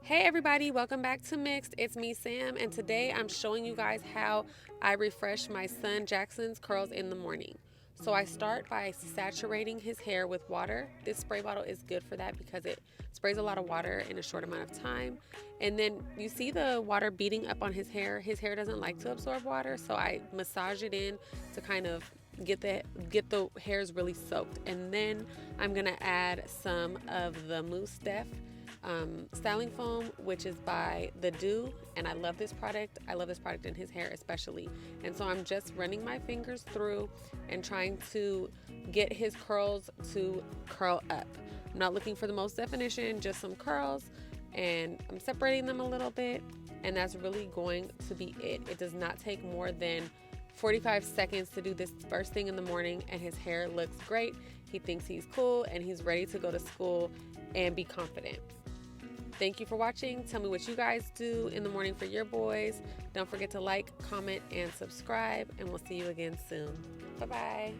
Hey everybody, welcome back to Mixed. It's me, Sam, and today I'm showing you guys how I refresh my son Jackson's curls in the morning. So I start by saturating his hair with water. This spray bottle is good for that because it sprays a lot of water in a short amount of time. And then you see the water beating up on his hair. His hair doesn't like to absorb water, so I massage it in to kind of get the hairs really soaked. And then I'm gonna add some of the Mousse Def styling foam, which is by The Do, and I love this product. I love this product in his hair especially. And so I'm just running my fingers through and trying to get his curls to curl up. I'm not looking for the most definition, just some curls, and I'm separating them a little bit, and that's really going to be it. It does not take more than 45 seconds to do this first thing in the morning, and his hair looks great. He thinks he's cool and he's ready to go to school and be confident. Thank you for watching. Tell me what you guys do in the morning for your boys. Don't forget to like, comment, and subscribe, and we'll see you again soon. Bye-bye.